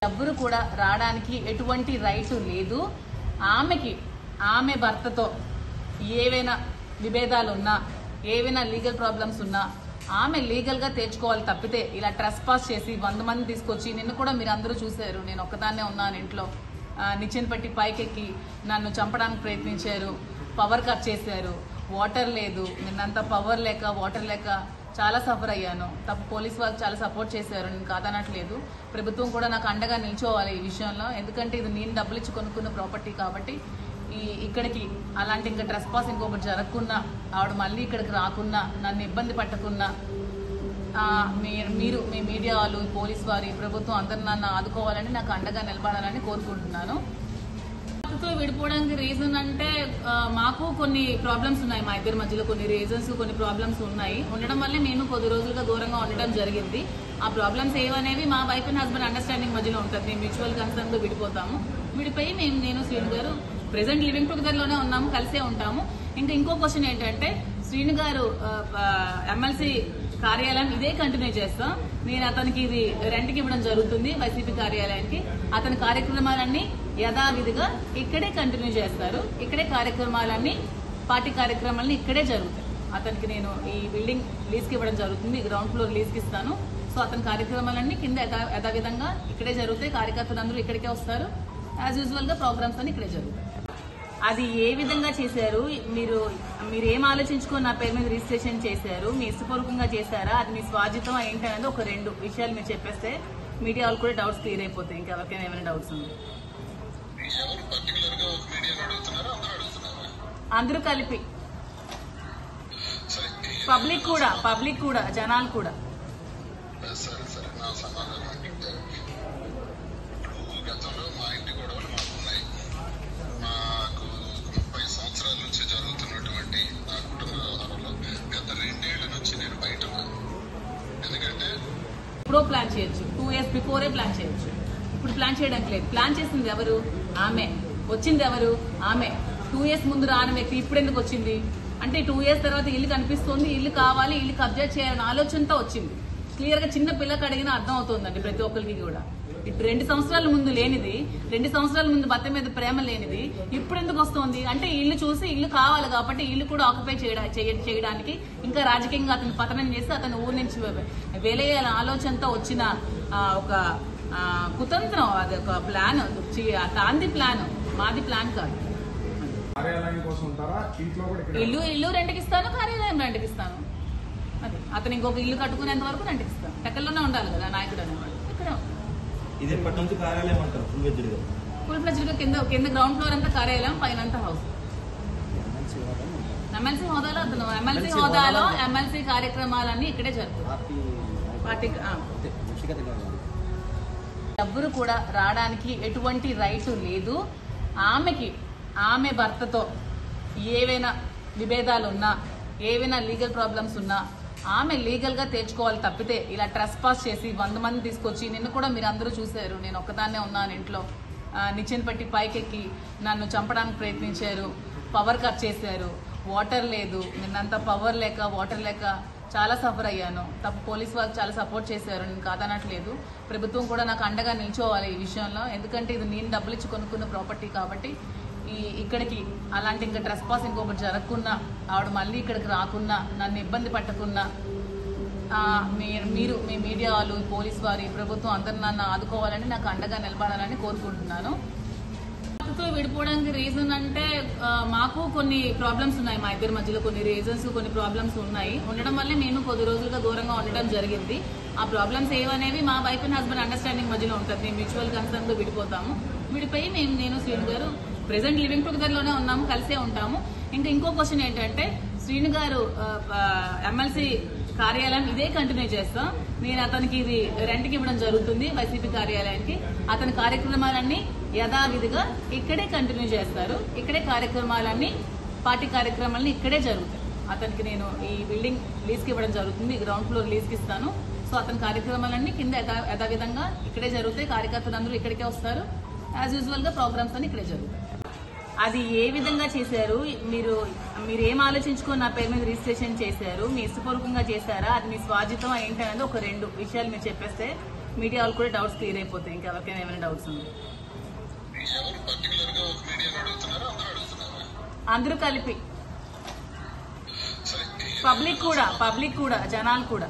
ఎవరు కూడా రావడానికి ఎటువంటి రైట్ లేదు. ఆమె భర్తతో ఏవైనా విభేదాలు ఉన్నా, ఏవైనా లీగల్ ప్రాబ్లమ్స్ ఉన్నా ఆమె లీగల్ గా తెచ్చుకోవాలి తప్పితే ఇలా ట్రెస్పాస్ చేసి 100 మంది తీసుకొచ్చి, నిన్న కూడా మీరు అందరూ చూశారు, నేను ఒక్కదాన్నే ఉన్నాను ఇంట్లో, నిచ్చెన పట్టి పైకెక్కి నన్ను చంపడానికి ప్రయత్నించారు, పవర్ కట్ చేశారు, వాటర్ లేదు, నిన్నంతా పవర్ లేక వాటర్ లేక చాలా సఫర్ అయ్యాను. పోలీస్ వాళ్ళు చాలా సపోర్ట్ చేశారు, నేను కాదనట్లేదు. ప్రభుత్వం కూడా నాకు అండగా నిల్చోవాలి ఈ విషయంలో, ఎందుకంటే ఇది నేను డబ్బులు ఇచ్చి కొనుక్కున్న ప్రాపర్టీ కాబట్టి. ఇక్కడికి అలాంటి ఇంకా ట్రెస్పాస్ ఇంకొకటి జరగకున్నా, ఆవిడ మళ్ళీ ఇక్కడికి రాకున్నా, నన్ను ఇబ్బంది పట్టకున్నా మీరు మీ మీడియా వాళ్ళు, పోలీస్ వారి, ప్రభుత్వం అందరూ నన్ను ఆదుకోవాలని, నాకు అండగా నిలబడాలని కోరుకుంటున్నాను. విడిపోవడానికి రీజన్ అంటే మాకు కొన్ని ప్రాబ్లమ్స్ ఉన్నాయి, మా ఇద్దరి మధ్యలో కొన్ని రీజన్స్, కొన్ని ప్రాబ్లమ్స్ ఉన్నాయి. ఉండడం వల్లే మేము కొద్ది రోజులుగా దూరంగా ఉండడం జరిగింది. ఆ ప్రాబ్లమ్స్ ఏవనేవి మా వైఫ్ అండ్ హస్బెండ్ అండర్స్టాండింగ్ మధ్యలో ఉంటుంది. మేము మ్యూచువల్ కన్సర్న్ తో విడిపోతాము. విడిపోయి నేను శ్రీను గారు ప్రెసెంట్ లివింగ్ టుగెదర్ లోనే ఉన్నాము, కలిసే ఉంటాము. ఇంకో క్వశ్చన్ ఏంటంటే, శ్రీను గారు ఎమ్మెల్సీ కార్యాలయం ఇదే కంటిన్యూ చేస్తాం. నేను అతనికి ఇది రెంట్కి ఇవ్వడం జరుగుతుంది, వైసీపీ కార్యాలయానికి. అతని కార్యక్రమాలన్నీ యథావిధిగా ఇక్కడే కంటిన్యూ చేస్తారు. ఇక్కడే కార్యక్రమాలన్నీ, పార్టీ కార్యక్రమాలన్నీ ఇక్కడే జరుగుతాయి. అతనికి నేను ఈ బిల్డింగ్ లీజ్కి ఇవ్వడం జరుగుతుంది, గ్రౌండ్ ఫ్లోర్ లీజ్కి ఇస్తాను. సో అతని కార్యక్రమాలన్నీ కింద యథావిధంగా ఇక్కడే జరుగుతాయి. కార్యకర్తలందరూ ఇక్కడికే వస్తారు. యాజ్ యూజువల్ గా ప్రోగ్రామ్స్ అన్ని ఇక్కడే జరుగుతాయి. అది ఏ విధంగా చేశారు, మీరు ఏం ఆలోచించుకొని నా పేరు మీద రిజిస్ట్రేషన్ చేశారు, మీ ఇష్టపూర్వకంగా చేశారా, అది మీ స్వాజితం ఏంటి అనేది ఒక 2 విషయాలు మీరు చెప్పేస్తే మీడియా వాళ్ళు కూడా డౌట్స్ క్లియర్ అయిపోతాయి. ఇంకెవరికైనా ఏమైనా డౌట్స్ ఉన్నాయి అందరూ కలిపి, పబ్లిక్ కూడా జనాలు కూడా. ఇప్పుడు ప్లాన్ చేయొచ్చు, 2 years బిఫోరే ప్లాన్ చేయొచ్చు. ఇప్పుడు ప్లాన్ చేయడానికి లేదు. ప్లాన్ చేసింది ఎవరు? ఆమె. వచ్చింది ఎవరు? ఆమె. 2 years ముందు రాని వ్యక్తి ఇప్పుడు ఎందుకు వచ్చింది అంటే, 2 years తర్వాత ఇల్లు కనిపిస్తుంది, ఇల్లు కావాలి, ఇల్లు కబ్జా చేయాలనే ఆలోచనతో వచ్చింది. క్లియర్ గా చిన్న పిల్లకి అడిగినా అర్థం అవుతుందండి ప్రతి ఒక్కరికి కూడా. ఇప్పుడు 2 సంవత్సరాల ముందు లేనిది, 2 సంవత్సరాల ముందు భర్త మీద ప్రేమ లేనిది ఇప్పుడు ఎందుకు వస్తుంది అంటే, ఇల్లు చూసి ఇల్లు కావాలి కాబట్టి ఇల్లు కూడా ఆక్యుపై చేయడానికి, ఇంకా రాజకీయంగా అతను పతనం చేసి అతను ఊరి నుంచి వెలేయాల ఆలోచనతో వచ్చిన ఒక కుతంత్రం. అది ఒక ప్లాన్, తాంది ప్లాన్, మాది ప్లాన్ కాదు. ఇల్లు రెంట్కి ఇస్తాను, కార్యాలయం రెంట్కి ఇస్తాను. అది అతను ఇంకొక ఇల్లు కట్టుకునేంత వరకు రెంట్కి ఇస్తాను. టెక్కల్లోనే ఉండాలి కదా నాయకుడు అనేవాడు. ఇక్కడ ఫుల్ ఫ్లెడ్జ్డ్ గా కింద గ్రౌండ్ ఫ్లోర్ అంతా కార్యాలయం, పైన అంతా హౌస్. ఎమ్మెల్సీ హోదాలో అతను ఎమ్మెల్సీ కార్యక్రమాలన్నీ ఇక్కడే జరుగుతాయి. పార్టీకి ఎవరు కూడా రావడానికి ఎటువంటి రైట్ లేదు. ఆమె భర్తతో ఏవైనా విభేదాలు ఉన్నా, ఏవైనా లీగల్ ప్రాబ్లమ్స్ ఉన్నా ఆమె లీగల్ గా తెచ్చుకోవాలి తప్పితే ఇలా ట్రెస్పాస్ చేసి 100 మంది తీసుకొచ్చి, నిన్న కూడా మీరు అందరూ చూశారు, నేను ఒక్కదాన్నే ఉన్నాను ఇంట్లో, నిచ్చెన పట్టి పైకెక్కి నన్ను చంపడానికి ప్రయత్నించారు, పవర్ కట్ చేశారు, వాటర్ లేదు, నిన్నంతా పవర్ లేక వాటర్ లేక చాలా సఫర్ అయ్యాను. పోలీస్ వాళ్ళు చాలా సపోర్ట్ చేశారు, నేను కాదనట్లేదు. ప్రభుత్వం కూడా నాకు అండగా నిల్చోవాలి ఈ విషయంలో, ఎందుకంటే ఇది నేను డబ్బులు ఇచ్చి కొనుక్కున్న ప్రాపర్టీ కాబట్టి. ఇక్కడికి అలాంటి ఇంకా ట్రెస్పాస్ ఇంకొకటి జరగకున్నా, ఆవిడ మళ్ళీ ఇక్కడికి రాకున్నా, నన్ను ఇబ్బంది పట్టకున్నా మీరు మీ మీడియా వాళ్ళు, పోలీస్ వారి, ప్రభుత్వం అందరూ నన్ను ఆదుకోవాలని, నాకు అండగా నిలబడాలని కోరుకుంటున్నాను. విడిపోవడానికి రీజన్ అంటే మాకు కొన్ని ప్రాబ్లమ్స్ ఉన్నాయి, మా ఇద్దరి మధ్యలో కొన్ని రీజన్స్, కొన్ని ప్రాబ్లమ్స్ ఉన్నాయి. ఉండడం వల్లే మేము కొద్ది రోజులుగా దూరంగా ఉండడం జరిగింది. ఆ ప్రాబ్లమ్స్ ఏవనేవి మా వైఫ్ అండ్ హస్బెండ్ అండర్స్టాండింగ్ మధ్యలో ఉంటుంది. మేము మ్యూచువల్ కన్సర్న్ తో విడిపోతాము. విడిపోయి నేను శ్రీను గారు ప్రెసెంట్ లివింగ్ టుగెదర్ లోనే ఉన్నాము, కలిసే ఉంటాము. ఇంకో క్వశ్చన్ ఏంటంటే, శ్రీను గారు ఎమ్మెల్సీ కార్యాలయం ఇదే కంటిన్యూ చేస్తాం. నేను అతనికి ఇది రెంట్కి ఇవ్వడం జరుగుతుంది, వైసీపీ కార్యాలయానికి. అతని కార్యక్రమాలన్నీ యథావిధిగా ఇక్కడే కంటిన్యూ చేస్తారు. ఇక్కడే కార్యక్రమాలన్నీ, పార్టీ కార్యక్రమాలన్నీ ఇక్కడే జరుగుతాయి. అతనికి నేను ఈ బిల్డింగ్ లీజ్కి ఇవ్వడం జరుగుతుంది, గ్రౌండ్ ఫ్లోర్ లీజ్కి ఇస్తాను. సో అతని కార్యక్రమాలన్నీ కింద యథావిధంగా ఇక్కడే జరుగుతాయి. కార్యకర్తలందరూ ఇక్కడికే వస్తారు. యాజ్ యూజువల్ గా ప్రోగ్రామ్స్ అన్ని ఇక్కడే జరుగుతాయి. అది ఏ విధంగా చేశారు, మీరు ఏం ఆలోచించుకొని నా పేరు మీద రిజిస్ట్రేషన్ చేశారు, మీ ఇష్టపూర్వకంగా చేశారా, అది మీ స్వాజితం ఏంటి అనేది ఒక 2 విషయాలు మీరు చెప్పేస్తే మీడియా వాళ్ళు కూడా డౌట్స్ క్లియర్ అయిపోతాయి. ఇంకెవరికైనా ఏమైనా డౌట్స్ ఉంది అందరూ కలిపి, పబ్లిక్ కూడా జనాలు కూడా.